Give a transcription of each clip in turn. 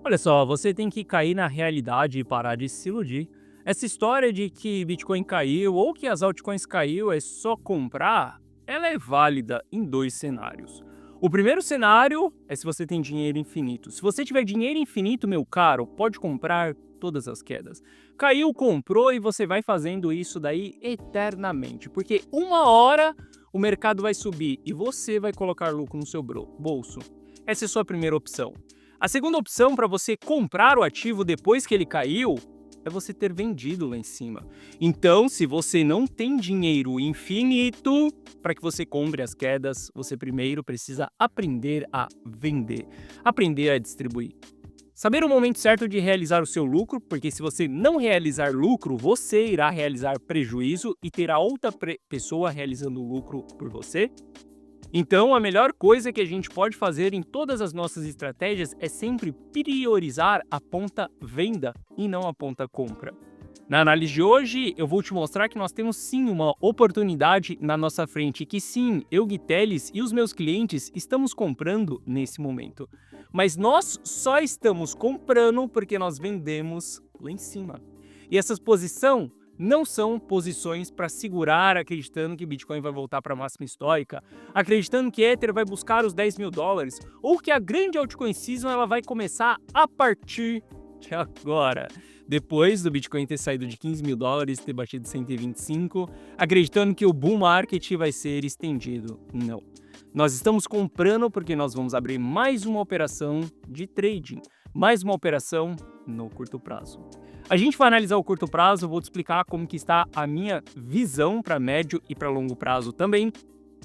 Olha só, você tem que cair na realidade e parar de se iludir. Essa história de que Bitcoin caiu ou que as altcoins caiu é só comprar, ela é válida em dois cenários. O primeiro cenário é se você tem dinheiro infinito. Se você tiver dinheiro infinito, meu caro, pode comprar todas as quedas. Caiu, comprou e você vai fazendo isso daí eternamente, porque uma hora o mercado vai subir e você vai colocar lucro no seu bolso. Essa é a sua primeira opção. A segunda opção para você comprar o ativo depois que ele caiu é você ter vendido lá em cima. Então, se você não tem dinheiro infinito para que você compre as quedas, você primeiro precisa aprender a vender, aprender a distribuir. Saber o momento certo de realizar o seu lucro, porque se você não realizar lucro, você irá realizar prejuízo e terá outra pessoa realizando lucro por você. Então, a melhor coisa que a gente pode fazer em todas as nossas estratégias é sempre priorizar a ponta venda e não a ponta compra. Na análise de hoje, eu vou te mostrar que nós temos sim uma oportunidade na nossa frente, que sim, eu, Gui Teles, e os meus clientes estamos comprando nesse momento. Mas nós só estamos comprando porque nós vendemos lá em cima. E essa posição não são posições para segurar acreditando que Bitcoin vai voltar para a máxima histórica, acreditando que Ether vai buscar os 10 mil dólares, ou que a grande altcoin season ela vai começar a partir de agora. Depois do Bitcoin ter saído de 15 mil dólares, ter batido 125, acreditando que o bull market vai ser estendido. Não. Nós estamos comprando porque nós vamos abrir mais uma operação de trading, mais uma operação no curto prazo. A gente vai analisar o curto prazo, eu vou te explicar como que está a minha visão para médio e para longo prazo também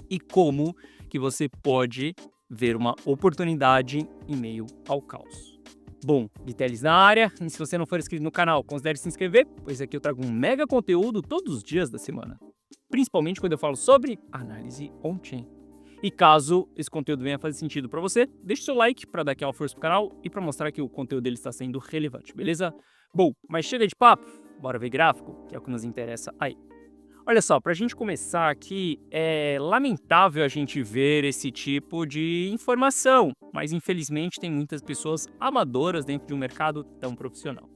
e como que você pode ver uma oportunidade em meio ao caos. Bom, Vitelis na área, e se você não for inscrito no canal, considere se inscrever, pois aqui eu trago um mega conteúdo todos os dias da semana, principalmente quando eu falo sobre análise on-chain. E caso esse conteúdo venha fazer sentido para você, deixe seu like para dar aquela força pro canal e para mostrar que o conteúdo dele está sendo relevante, beleza? Bom, mas chega de papo, bora ver gráfico, que é o que nos interessa aí. Olha só, para a gente começar aqui, é lamentável a gente ver esse tipo de informação, mas infelizmente tem muitas pessoas amadoras dentro de um mercado tão profissional.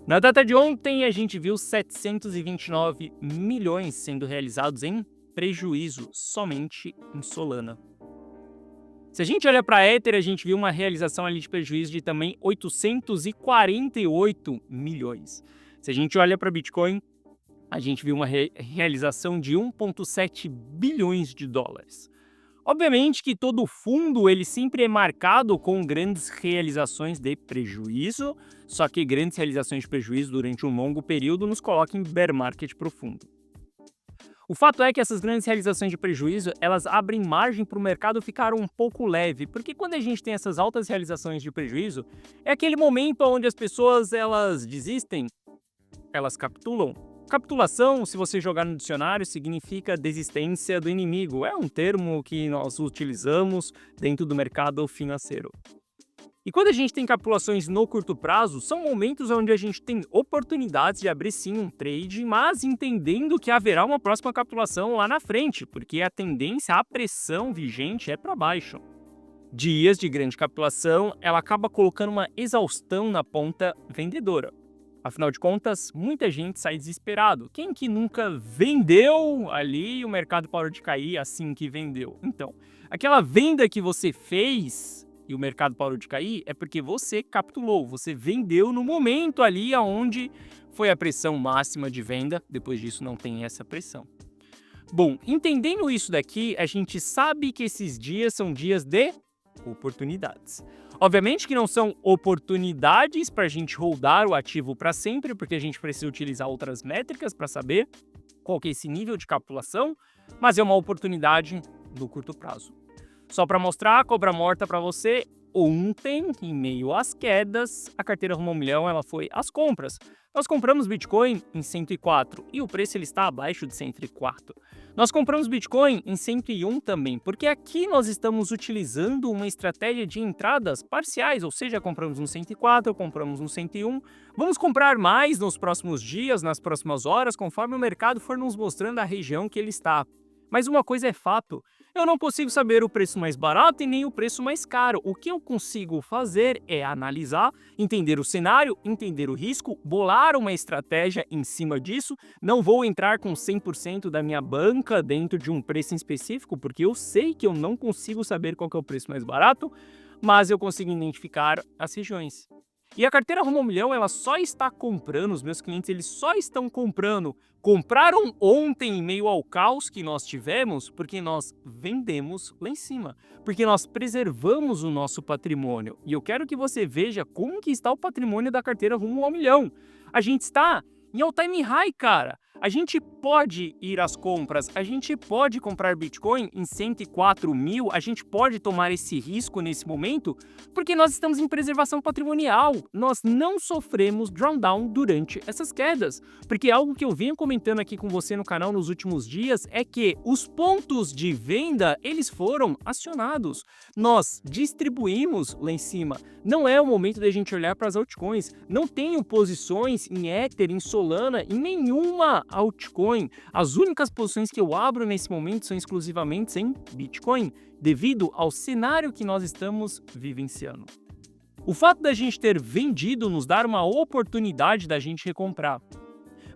Na data de ontem, a gente viu 729 milhões sendo realizados em prejuízo somente em Solana. Se a gente olha para Ether, a gente viu uma realização ali de prejuízo de também 848 milhões. Se a gente olha para Bitcoin, a gente viu uma realização de 1,7 bilhões de dólares. Obviamente que todo fundo ele sempre é marcado com grandes realizações de prejuízo, só que grandes realizações de prejuízo durante um longo período nos colocam em bear market profundo. O fato é que essas grandes realizações de prejuízo, elas abrem margem para o mercado ficar um pouco leve, porque quando a gente tem essas altas realizações de prejuízo, é aquele momento onde as pessoas elas desistem, elas capitulam. Capitulação, se você jogar no dicionário, significa desistência do inimigo. É um termo que nós utilizamos dentro do mercado financeiro. E quando a gente tem capitulações no curto prazo, são momentos onde a gente tem oportunidades de abrir sim um trade, mas entendendo que haverá uma próxima capitulação lá na frente, porque a tendência, a pressão vigente é para baixo. Dias de grande capitulação, ela acaba colocando uma exaustão na ponta vendedora. Afinal de contas, muita gente sai desesperado. Quem que nunca vendeu ali e o mercado parou de cair assim que vendeu? Então, aquela venda que você fez e o mercado parou de cair é porque você capitulou, você vendeu no momento ali onde foi a pressão máxima de venda, depois disso não tem essa pressão. Bom, entendendo isso daqui, a gente sabe que esses dias são dias de oportunidades. Obviamente que não são oportunidades para a gente holdar o ativo para sempre, porque a gente precisa utilizar outras métricas para saber qual que é esse nível de capitulação, mas é uma oportunidade no curto prazo. Só para mostrar a cobra morta para você, ontem, em meio às quedas, a carteira Rumo ao Milhão ela foi às compras. Nós compramos Bitcoin em 104 e o preço ele está abaixo de 104. Nós compramos Bitcoin em 101 também, porque aqui nós estamos utilizando uma estratégia de entradas parciais, ou seja, compramos no 104, compramos no 101. Vamos comprar mais nos próximos dias, nas próximas horas, conforme o mercado for nos mostrando a região que ele está. Mas uma coisa é fato, Eu não consigo saber o preço mais barato e nem o preço mais caro. O que eu consigo fazer é analisar, entender o cenário, entender o risco, bolar uma estratégia em cima disso. Não vou entrar com 100% da minha banca dentro de um preço em específico, porque eu sei que eu não consigo saber qual que é o preço mais barato, mas eu consigo identificar as regiões. E a carteira Rumo ao Milhão, ela só está comprando, os meus clientes, eles só estão comprando. Compraram ontem em meio ao caos que nós tivemos, porque nós vendemos lá em cima, porque nós preservamos o nosso patrimônio. E eu quero que você veja como que está o patrimônio da carteira Rumo ao Milhão. A gente está em all time high, cara. A gente pode ir às compras, a gente pode comprar Bitcoin em 104 mil, a gente pode tomar esse risco nesse momento, porque nós estamos em preservação patrimonial. Nós não sofremos drawdown durante essas quedas. Porque algo que eu venho comentando aqui com você no canal nos últimos dias é que os pontos de venda, eles foram acionados. Nós distribuímos lá em cima. Não é o momento da gente olhar para as altcoins. Não tenho posições em Ether, em Solana, em nenhuma altcoin. As únicas posições que eu abro nesse momento são exclusivamente em Bitcoin, devido ao cenário que nós estamos vivenciando. O fato da gente ter vendido nos dá uma oportunidade da gente recomprar.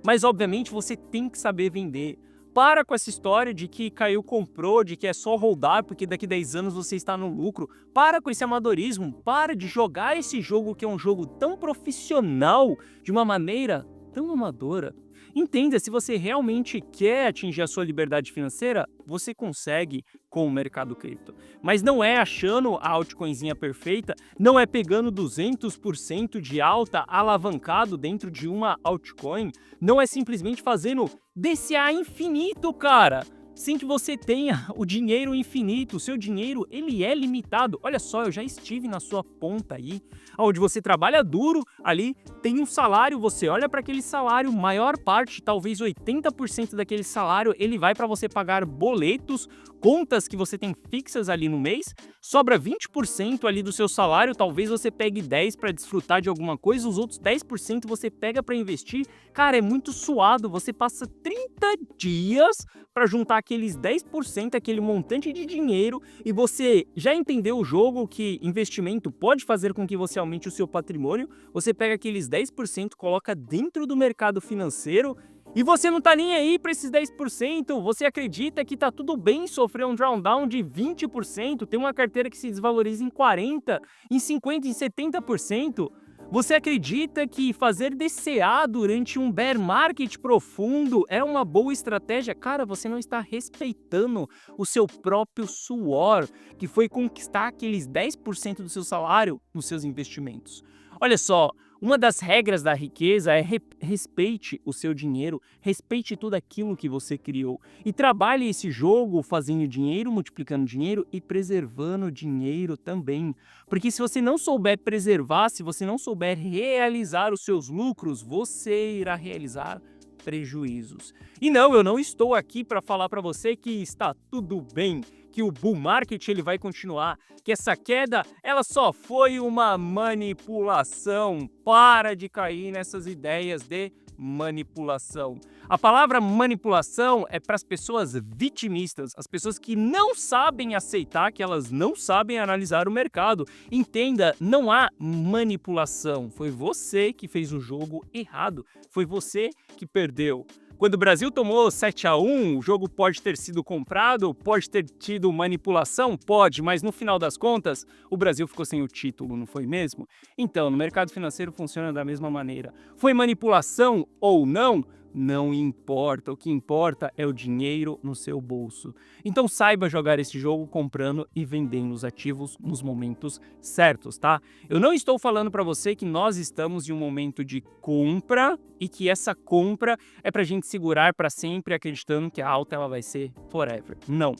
Mas obviamente você tem que saber vender. Para com essa história de que caiu, comprou, de que é só holdar porque daqui 10 anos você está no lucro. Para com esse amadorismo, para de jogar esse jogo que é um jogo tão profissional de uma maneira tão amadora. Entenda, se você realmente quer atingir a sua liberdade financeira, você consegue com o mercado cripto. Mas não é achando a altcoinzinha perfeita, não é pegando 200% de alta alavancado dentro de uma altcoin, não é simplesmente fazendo DCA infinito, cara. Sem que você tenha o dinheiro infinito, o seu dinheiro ele é limitado. Olha só, eu já estive na sua ponta aí, onde você trabalha duro ali, tem um salário, você olha para aquele salário, maior parte, talvez 80% daquele salário, ele vai para você pagar boletos, contas que você tem fixas ali no mês, sobra 20% ali do seu salário, talvez você pegue 10 para desfrutar de alguma coisa, os outros 10% você pega para investir. Cara, é muito suado, você passa 30 dias para juntar aqueles 10%, aquele montante de dinheiro, e você já entendeu o jogo que investimento pode fazer com que você aumente o seu patrimônio, você pega aqueles 10%, coloca dentro do mercado financeiro, e você não tá nem aí para esses 10%, você acredita que tá tudo bem sofrer um drawdown de 20%, tem uma carteira que se desvaloriza em 40%, em 50%, em 70%. Você acredita que fazer DCA durante um bear market profundo é uma boa estratégia? Cara, você não está respeitando o seu próprio suor, que foi conquistar aqueles 10% do seu salário nos seus investimentos. Olha só, uma das regras da riqueza é respeite o seu dinheiro, respeite tudo aquilo que você criou e trabalhe esse jogo fazendo dinheiro, multiplicando dinheiro e preservando dinheiro também. Porque se você não souber preservar, se você não souber realizar os seus lucros, você irá realizar prejuízos. E não, eu não estou aqui para falar para você que está tudo bem, que o bull market ele vai continuar, que essa queda ela só foi uma manipulação. Para de cair nessas ideias de manipulação. A palavra manipulação é para as pessoas vitimistas, as pessoas que não sabem aceitar que elas não sabem analisar o mercado. Entenda, não há manipulação. Foi você que fez o jogo errado, foi você que perdeu. Quando o Brasil tomou 7-1, o jogo pode ter sido comprado, pode ter tido manipulação? Pode, mas no final das contas, o Brasil ficou sem o título, não foi mesmo? Então, no mercado financeiro funciona da mesma maneira. Foi manipulação ou não? Não importa, o que importa é o dinheiro no seu bolso. Então saiba jogar esse jogo comprando e vendendo os ativos nos momentos certos, tá? Eu não estou falando para você que nós estamos em um momento de compra e que essa compra é pra gente segurar para sempre acreditando que a alta ela vai ser forever. Não.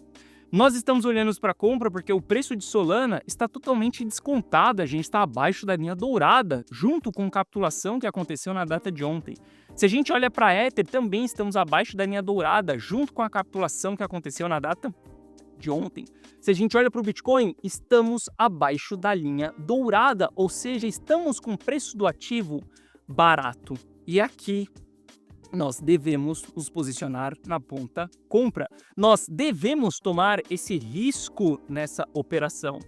Nós estamos olhando para a compra porque o preço de Solana está totalmente descontado, a gente está abaixo da linha dourada, junto com a capitulação que aconteceu na data de ontem. Se a gente olha para a Ether, também estamos abaixo da linha dourada, junto com a capitulação que aconteceu na data de ontem. Se a gente olha para o Bitcoin, estamos abaixo da linha dourada, ou seja, estamos com o preço do ativo barato. E aqui nós devemos nos posicionar na ponta compra. Nós devemos tomar esse risco nessa operação.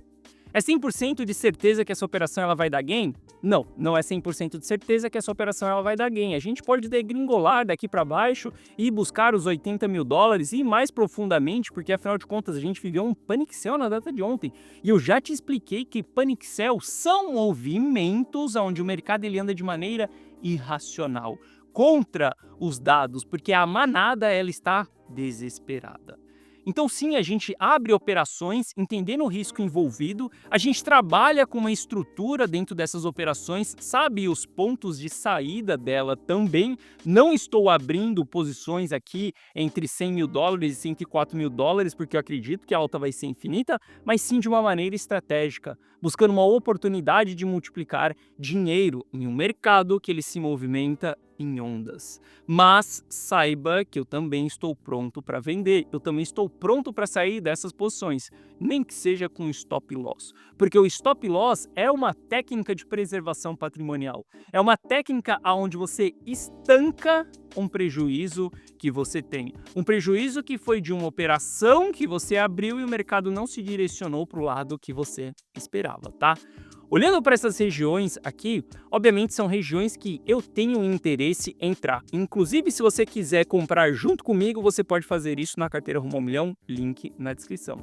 É 100% de certeza que essa operação ela vai dar gain? Não, não é 100% de certeza que essa operação ela vai dar gain. A gente pode degringolar daqui para baixo e buscar os 80 mil dólares e ir mais profundamente, porque afinal de contas a gente viveu um panic sell na data de ontem. E eu já te expliquei que panic sell são movimentos onde o mercado ele anda de maneira irracional, contra os dados, porque a manada ela está desesperada. Então sim, a gente abre operações entendendo o risco envolvido, a gente trabalha com uma estrutura dentro dessas operações, sabe os pontos de saída dela também. Não estou abrindo posições aqui entre 100 mil dólares e 104 mil dólares, porque eu acredito que a alta vai ser infinita, mas sim de uma maneira estratégica, buscando uma oportunidade de multiplicar dinheiro em um mercado que ele se movimenta em ondas. Mas saiba que eu também estou pronto para vender, eu também estou pronto para sair dessas posições, nem que seja com stop loss, porque o stop loss é uma técnica de preservação patrimonial, é uma técnica onde você estanca um prejuízo que você tem, um prejuízo que foi de uma operação que você abriu e o mercado não se direcionou para o lado que você esperava, tá? Olhando para essas regiões aqui, obviamente são regiões que eu tenho interesse em entrar. Inclusive, se você quiser comprar junto comigo, você pode fazer isso na carteira Rumo ao Milhão, link na descrição.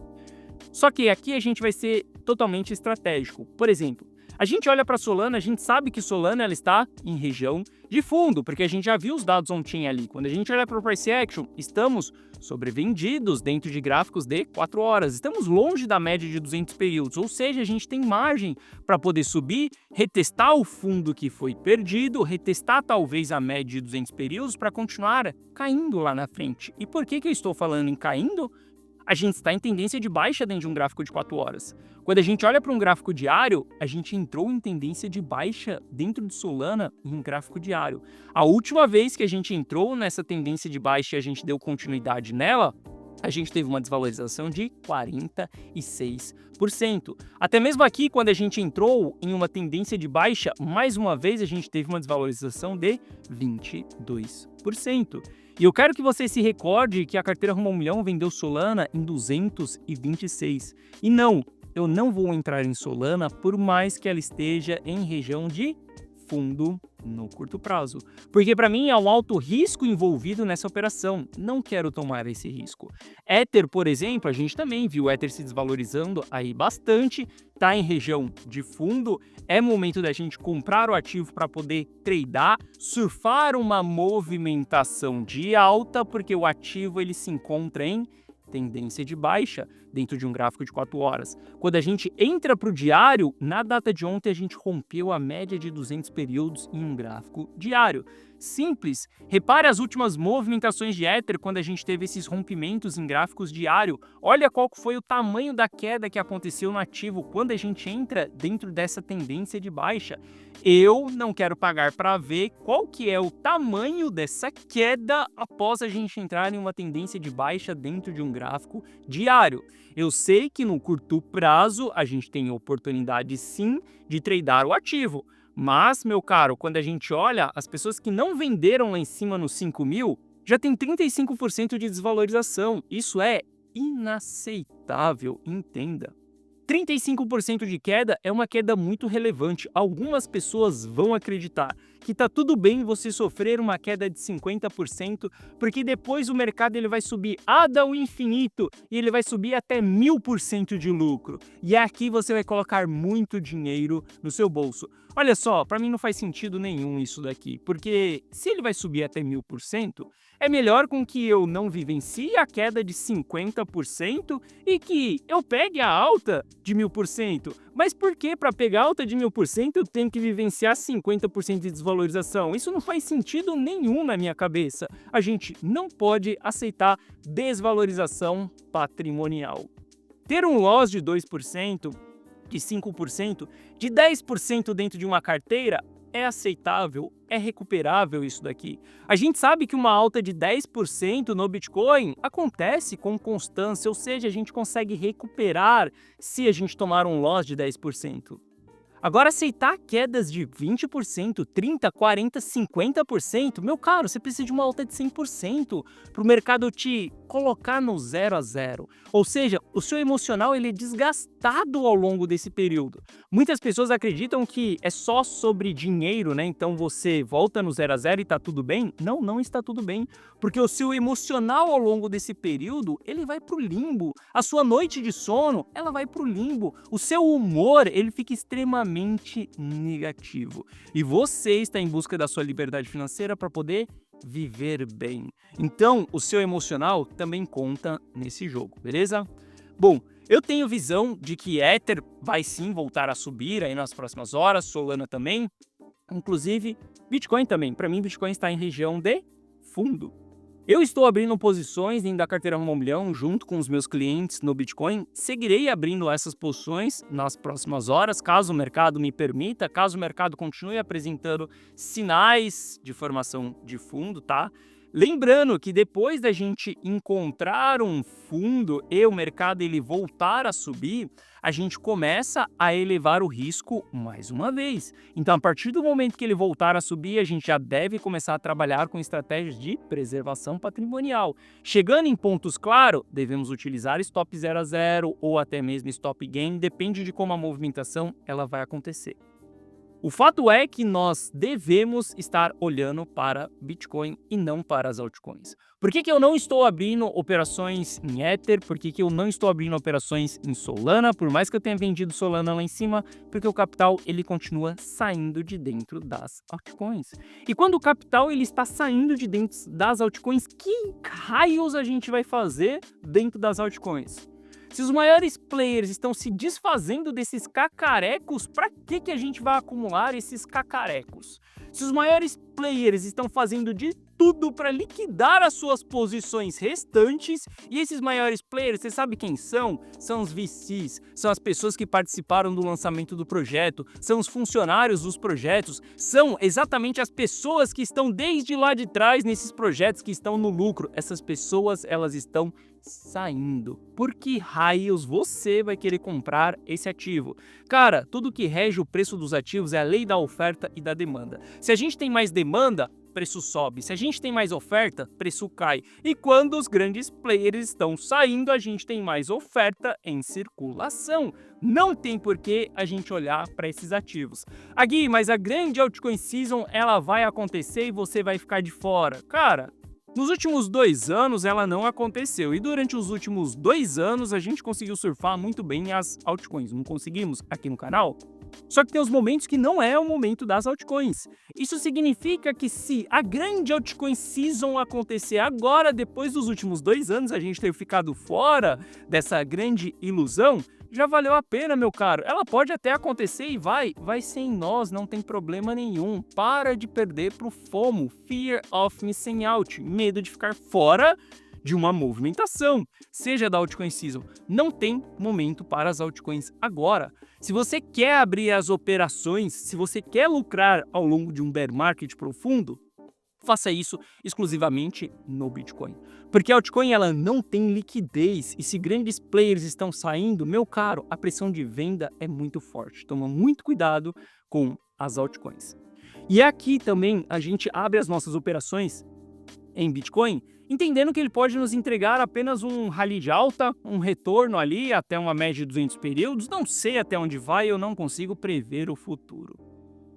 Só que aqui a gente vai ser totalmente estratégico. Por exemplo, a gente olha para Solana, a gente sabe que Solana ela está em região de fundo, porque a gente já viu os dados on-chain ali. Quando a gente olha para o Price Action, estamos sobrevendidos dentro de gráficos de 4 horas. Estamos longe da média de 200 períodos, ou seja, a gente tem margem para poder subir, retestar o fundo que foi perdido, retestar talvez a média de 200 períodos para continuar caindo lá na frente. E por que eu estou falando em caindo? A gente está em tendência de baixa dentro de um gráfico de 4 horas. Quando a gente olha para um gráfico diário, a gente entrou em tendência de baixa dentro de Solana em um gráfico diário. A última vez que a gente entrou nessa tendência de baixa e a gente deu continuidade nela, a gente teve uma desvalorização de 46%. Até mesmo aqui, quando a gente entrou em uma tendência de baixa, mais uma vez a gente teve uma desvalorização de 22%. E eu quero que você se recorde que a carteira Rumo ao Milhão vendeu Solana em 226. E não, eu não vou entrar em Solana por mais que ela esteja em região de fundo no curto prazo. Porque para mim há um alto risco envolvido nessa operação. Não quero tomar esse risco. Ether, por exemplo, a gente também viu o Ether se desvalorizando aí bastante, está em região de fundo. É momento da gente comprar o ativo para poder tradear, surfar uma movimentação de alta, porque o ativo ele se encontra em tendência de baixa dentro de um gráfico de 4 horas. Quando a gente entra para o diário, na data de ontem a gente rompeu a média de 200 períodos em um gráfico diário. Simples. Repare as últimas movimentações de Ether quando a gente teve esses rompimentos em gráficos diário. Olha qual foi o tamanho da queda que aconteceu no ativo quando a gente entra dentro dessa tendência de baixa. Eu não quero pagar para ver qual que é o tamanho dessa queda após a gente entrar em uma tendência de baixa dentro de um gráfico diário. Eu sei que no curto prazo a gente tem oportunidade sim de tradear o ativo. Mas, meu caro, quando a gente olha, as pessoas que não venderam lá em cima nos 5 mil, já tem 35% de desvalorização. Isso é inaceitável, entenda. 35% de queda é uma queda muito relevante. Algumas pessoas vão acreditar que tá tudo bem você sofrer uma queda de 50%, porque depois o mercado ele vai subir ao infinito e ele vai subir até 1000% de lucro. E aqui você vai colocar muito dinheiro no seu bolso. Olha só, para mim não faz sentido nenhum isso daqui, porque se ele vai subir até 1000%, é melhor com que eu não vivencie a queda de 50% e que eu pegue a alta de 1000%. Mas por que para pegar a alta de 1000% eu tenho que vivenciar 50% de desvalorização? Isso não faz sentido nenhum na minha cabeça. A gente não pode aceitar desvalorização patrimonial. Ter um loss de 2%, de 5%, de 10% dentro de uma carteira é aceitável, é recuperável isso daqui. A gente sabe que uma alta de 10% no Bitcoin acontece com constância, ou seja, a gente consegue recuperar se a gente tomar um loss de 10%. Agora, aceitar quedas de 20%, 30%, 40%, 50%, meu caro, você precisa de uma alta de 100% para o mercado te colocar no 0 a 0. Ou seja, o seu emocional ele é desgastado ao longo desse período. Muitas pessoas acreditam que é só sobre dinheiro, né? Então você volta no 0 a 0 e está tudo bem? Não, não está tudo bem, porque o seu emocional ao longo desse período, ele vai para o limbo. A sua noite de sono, ela vai para o limbo. O seu humor, ele fica extremamente negativo. E você está em busca da sua liberdade financeira para poder viver bem. Então, o seu emocional também conta nesse jogo, beleza? Bom, eu tenho visão de que Ether vai sim voltar a subir aí nas próximas horas, Solana também, inclusive Bitcoin também. Para mim, Bitcoin está em região de fundo. Eu estou abrindo posições dentro da carteira Rumo ao Milhão junto com os meus clientes no Bitcoin. Seguirei abrindo essas posições nas próximas horas, caso o mercado me permita, caso o mercado continue apresentando sinais de formação de fundo, tá? Lembrando que depois da gente encontrar um fundo e o mercado ele voltar a subir, a gente começa a elevar o risco mais uma vez. Então, a partir do momento que ele voltar a subir, a gente já deve começar a trabalhar com estratégias de preservação patrimonial. Chegando em pontos claros, devemos utilizar stop 0 a 0 ou até mesmo stop gain, depende de como a movimentação ela vai acontecer. O fato é que nós devemos estar olhando para Bitcoin e não para as altcoins. Por que eu não estou abrindo operações em Ether? Por que eu não estou abrindo operações em Solana? Por mais que eu tenha vendido Solana lá em cima, porque o capital ele continua saindo de dentro das altcoins. E quando o capital ele está saindo de dentro das altcoins, que raios a gente vai fazer dentro das altcoins? Se os maiores players estão se desfazendo desses cacarecos, para que a gente vai acumular esses cacarecos? Se os maiores players estão fazendo de tudo para liquidar as suas posições restantes, e esses maiores players, você sabe quem são? São os VCs, são as pessoas que participaram do lançamento do projeto, são os funcionários dos projetos, são exatamente as pessoas que estão desde lá de trás nesses projetos que estão no lucro. Essas pessoas, elas estão saindo. Por que raios você vai querer comprar esse ativo? Cara, tudo que rege o preço dos ativos é a lei da oferta e da demanda. Se a gente tem mais demanda, preço sobe. Se a gente tem mais oferta, preço cai. E quando os grandes players estão saindo, a gente tem mais oferta em circulação. Não tem por que a gente olhar para esses ativos. Gui, mas a grande altcoin season, ela vai acontecer e você vai ficar de fora. Cara, nos últimos 2 anos ela não aconteceu e durante os últimos 2 anos a gente conseguiu surfar muito bem as altcoins. Não conseguimos aqui no canal? Só que tem os momentos que não é o momento das altcoins. Isso significa que se a grande altcoin season acontecer agora, depois dos últimos 2 anos a gente ter ficado fora dessa grande ilusão, já valeu a pena, meu caro. Ela pode até acontecer e vai sem nós, não tem problema nenhum. Para de perder pro FOMO, Fear of Missing Out, medo de ficar fora de uma movimentação, seja da altcoin season. Não tem momento para as altcoins agora. Se você quer abrir as operações, se você quer lucrar ao longo de um bear market profundo, faça isso exclusivamente no Bitcoin. Porque a altcoin ela não tem liquidez e se grandes players estão saindo, meu caro, a pressão de venda é muito forte. Toma muito cuidado com as altcoins. E aqui também a gente abre as nossas operações em Bitcoin, entendendo que ele pode nos entregar apenas um rally de alta, um retorno ali até uma média de 200 períodos. Não sei até onde vai, eu não consigo prever o futuro.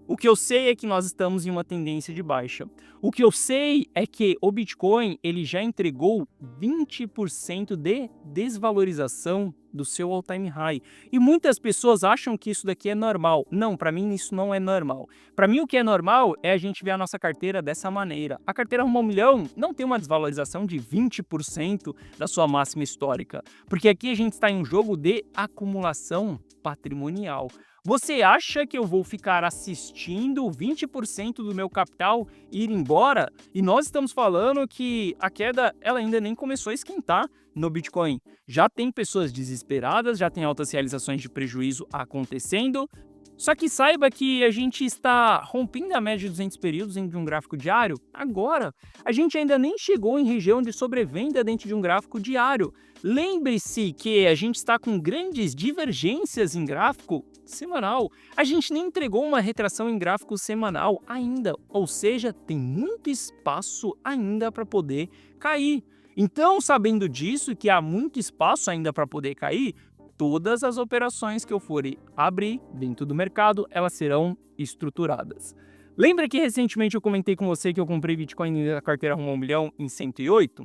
O que eu sei é que nós estamos em uma tendência de baixa. O que eu sei é que o Bitcoin ele já entregou 20% de desvalorização do seu all-time high. E muitas pessoas acham que isso daqui é normal. Não, para mim isso não é normal. Para mim o que é normal é a gente ver a nossa carteira dessa maneira. A carteira Rumo ao Milhão não tem uma desvalorização de 20% da sua máxima histórica. Porque aqui a gente está em um jogo de acumulação patrimonial. Você acha que eu vou ficar assistindo 20% do meu capital ir embora? E nós estamos falando que a queda ela ainda nem começou a esquentar no Bitcoin. Já tem pessoas desesperadas, já tem altas realizações de prejuízo acontecendo. Só que saiba que a gente está rompendo a média de 200 períodos dentro de um gráfico diário agora. A gente ainda nem chegou em região de sobrevenda dentro de um gráfico diário. Lembre-se que a gente está com grandes divergências em gráfico semanal. A gente nem entregou uma retração em gráfico semanal ainda, ou seja, tem muito espaço ainda para poder cair. Então, sabendo disso, que há muito espaço ainda para poder cair, todas as operações que eu for abrir dentro do mercado, elas serão estruturadas. Lembra que recentemente eu comentei com você que eu comprei Bitcoin na carteira Rumo ao Milhão em 108?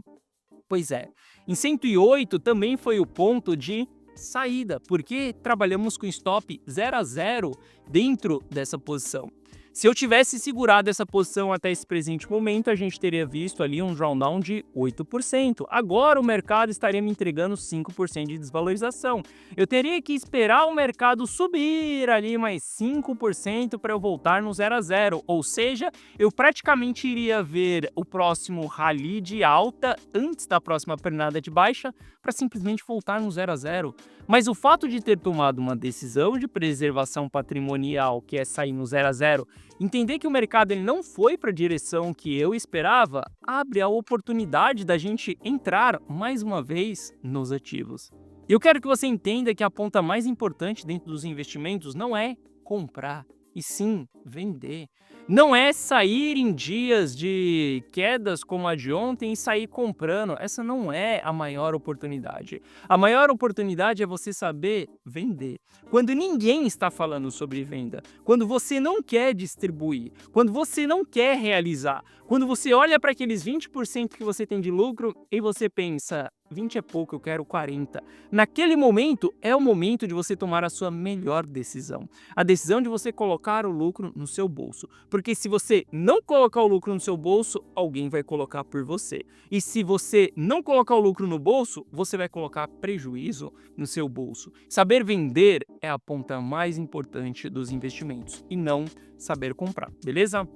Pois é, em 108 também foi o ponto de saída, porque trabalhamos com stop 0 a 0 dentro dessa posição. Se eu tivesse segurado essa posição até esse presente momento, a gente teria visto ali um drawdown de 8%. Agora o mercado estaria me entregando 5% de desvalorização. Eu teria que esperar o mercado subir ali mais 5% para eu voltar no 0 a 0. Ou seja, eu praticamente iria ver o próximo rally de alta antes da próxima pernada de baixa para simplesmente voltar no 0 a 0. Mas o fato de ter tomado uma decisão de preservação patrimonial, que é sair no 0 a 0, entender que o mercado ele não foi para a direção que eu esperava, abre a oportunidade da gente entrar mais uma vez nos ativos. Eu quero que você entenda que a ponta mais importante dentro dos investimentos não é comprar, e sim vender. Não é sair em dias de quedas como a de ontem e sair comprando. Essa não é a maior oportunidade. A maior oportunidade é você saber vender. Quando ninguém está falando sobre venda, quando você não quer distribuir, quando você não quer realizar, quando você olha para aqueles 20% que você tem de lucro e você pensa, 20 é pouco, eu quero 40. Naquele momento, é o momento de você tomar a sua melhor decisão. A decisão de você colocar o lucro no seu bolso. Porque se você não colocar o lucro no seu bolso, alguém vai colocar por você. E se você não colocar o lucro no bolso, você vai colocar prejuízo no seu bolso. Saber vender é a ponta mais importante dos investimentos e não saber comprar, beleza?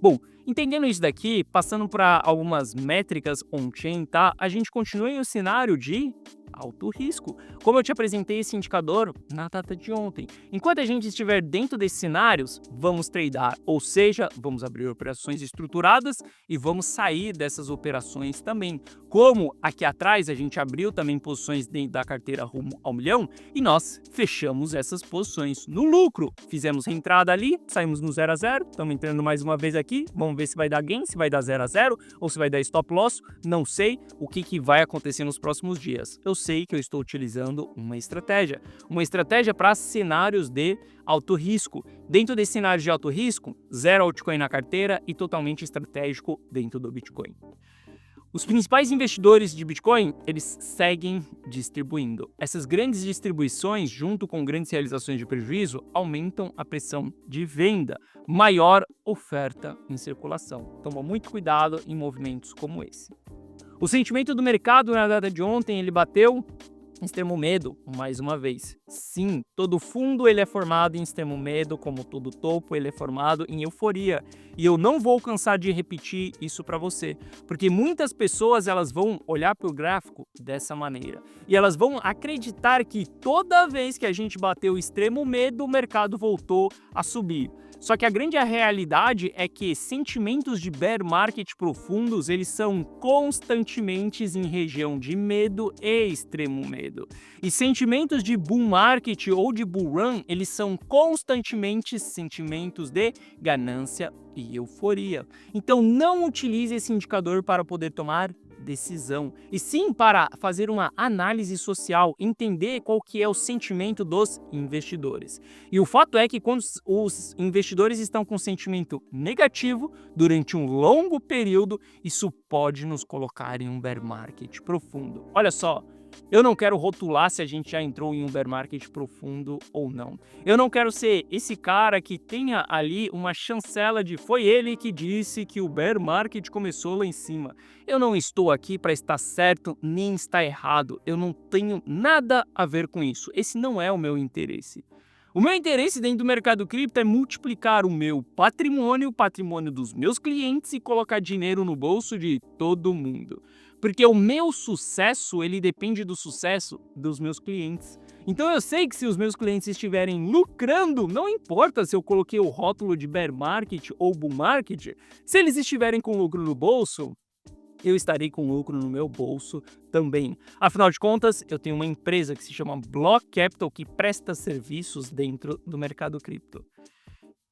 Bom, entendendo isso daqui, passando para algumas métricas on-chain, tá? A gente continua em um cenário de alto risco. Como eu te apresentei esse indicador na data de ontem. Enquanto a gente estiver dentro desses cenários, vamos tradear, ou seja, vamos abrir operações estruturadas e vamos sair dessas operações também. Como aqui atrás a gente abriu também posições dentro da carteira Rumo ao Milhão e nós fechamos essas posições no lucro. Fizemos reentrada ali, saímos no 0 a 0, estamos entrando mais uma vez aqui, vamos ver se vai dar gain, se vai dar 0 a 0 ou se vai dar stop loss, não sei o que vai acontecer nos próximos dias. Eu sei que eu estou utilizando uma estratégia para cenários de alto risco. Dentro desse cenário de alto risco, 0 altcoin na carteira e totalmente estratégico dentro do Bitcoin. Os principais investidores de Bitcoin, eles seguem distribuindo. Essas grandes distribuições, junto com grandes realizações de prejuízo, aumentam a pressão de venda, maior oferta em circulação. Toma muito cuidado em movimentos como esse. O sentimento do mercado na data de ontem, ele bateu em extremo medo, mais uma vez. Sim, todo fundo ele é formado em extremo medo, como todo topo ele é formado em euforia. E eu não vou cansar de repetir isso para você, porque muitas pessoas elas vão olhar para o gráfico dessa maneira. E elas vão acreditar que toda vez que a gente bateu o extremo medo, o mercado voltou a subir. Só que a grande realidade é que sentimentos de bear market profundos, eles são constantemente em região de medo e extremo medo. E sentimentos de bull market ou de bull run, eles são constantemente sentimentos de ganância e euforia. Então não utilize esse indicador para poder tomar decisão, e sim para fazer uma análise social, entender qual que é o sentimento dos investidores. E o fato é que quando os investidores estão com sentimento negativo durante um longo período, isso pode nos colocar em um bear market profundo. Olha só, eu não quero rotular se a gente já entrou em um bear market profundo ou não. Eu não quero ser esse cara que tenha ali uma chancela de foi ele que disse que o bear market começou lá em cima. Eu não estou aqui para estar certo nem estar errado. Eu não tenho nada a ver com isso. Esse não é o meu interesse. O meu interesse dentro do mercado cripto é multiplicar o meu patrimônio, o patrimônio dos meus clientes e colocar dinheiro no bolso de todo mundo. Porque o meu sucesso, ele depende do sucesso dos meus clientes. Então eu sei que se os meus clientes estiverem lucrando, não importa se eu coloquei o rótulo de bear market ou bull market, se eles estiverem com lucro no bolso, eu estarei com lucro no meu bolso também. Afinal de contas, eu tenho uma empresa que se chama Block Capital que presta serviços dentro do mercado cripto.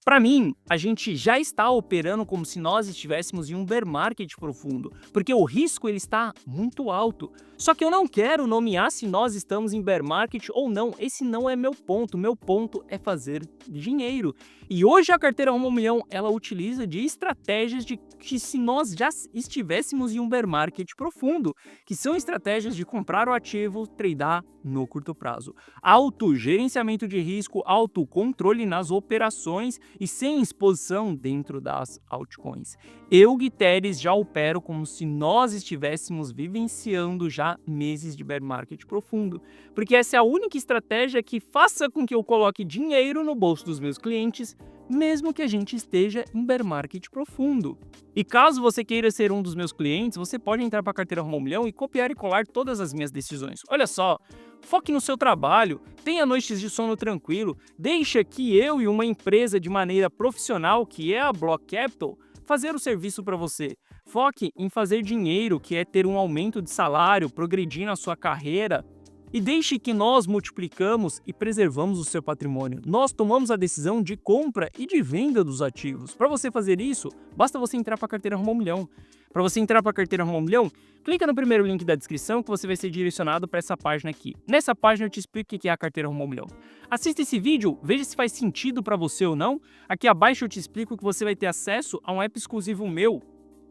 Para mim, a gente já está operando como se nós estivéssemos em um bear market profundo, porque o risco ele está muito alto. Só que eu não quero nomear se nós estamos em bear market ou não, esse não é meu ponto é fazer dinheiro. E hoje a carteira Rumo ao Milhão, ela utiliza de estratégias de que se nós já estivéssemos em um bear market profundo, que são estratégias de comprar o ativo, tradear no curto prazo. Autogerenciamento de risco, autocontrole nas operações e sem exposição dentro das altcoins. Eu, Guiteres, já opero como se nós estivéssemos vivenciando já meses de bear market profundo, porque essa é a única estratégia que faça com que eu coloque dinheiro no bolso dos meus clientes, mesmo que a gente esteja em bear market profundo. E caso você queira ser um dos meus clientes, você pode entrar para a carteira Rumo ao Milhão e copiar e colar todas as minhas decisões. Olha só, foque no seu trabalho, tenha noites de sono tranquilo, deixa que eu e uma empresa de maneira profissional, que é a Block Capital, fazer o serviço para você. Foque em fazer dinheiro, que é ter um aumento de salário, progredir na sua carreira, e deixe que nós multiplicamos e preservamos o seu patrimônio. Nós tomamos a decisão de compra e de venda dos ativos. Para você fazer isso, basta você entrar para a carteira Rumo ao Milhão. Para você entrar para a carteira Rumo ao Milhão, clica no primeiro link da descrição que você vai ser direcionado para essa página aqui. Nessa página eu te explico o que é a carteira Rumo ao Milhão. Assista esse vídeo, veja se faz sentido para você ou não. Aqui abaixo eu te explico que você vai ter acesso a um app exclusivo meu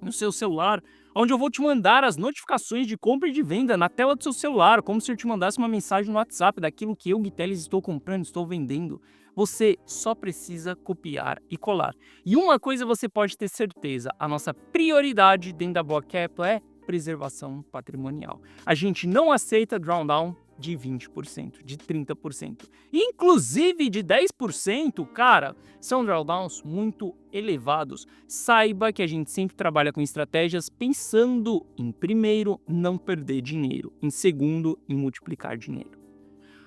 no seu celular, onde eu vou te mandar as notificações de compra e de venda na tela do seu celular, como se eu te mandasse uma mensagem no WhatsApp daquilo que eu, Guiteles, estou comprando, estou vendendo. Você só precisa copiar e colar. E uma coisa você pode ter certeza, a nossa prioridade dentro da Block Capital é preservação patrimonial. A gente não aceita drawdown de 20%, de 30%. Inclusive de 10%, cara, são drawdowns muito elevados. Saiba que a gente sempre trabalha com estratégias pensando em, primeiro, não perder dinheiro, em segundo, em multiplicar dinheiro.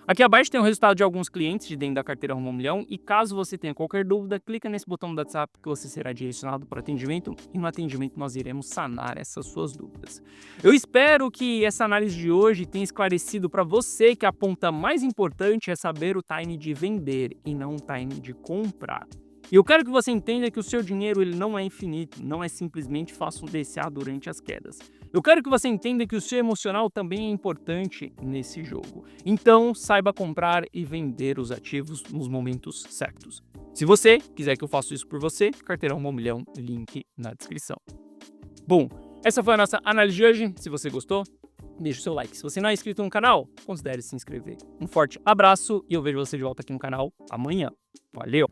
Aqui abaixo tem o resultado de alguns clientes de dentro da carteira Rumo ao Milhão e caso você tenha qualquer dúvida, clica nesse botão do WhatsApp que você será direcionado para atendimento e no atendimento nós iremos sanar essas suas dúvidas. Eu espero que essa análise de hoje tenha esclarecido para você que a ponta mais importante é saber o time de vender e não o time de comprar. E eu quero que você entenda que o seu dinheiro ele não é infinito, não é simplesmente faça um DCA durante as quedas. Eu quero que você entenda que o seu emocional também é importante nesse jogo. Então, saiba comprar e vender os ativos nos momentos certos. Se você quiser que eu faça isso por você, carteira Rumo ao Milhão, link na descrição. Bom, essa foi a nossa análise de hoje. Se você gostou, deixa o seu like. Se você não é inscrito no canal, considere se inscrever. Um forte abraço e eu vejo você de volta aqui no canal amanhã. Valeu!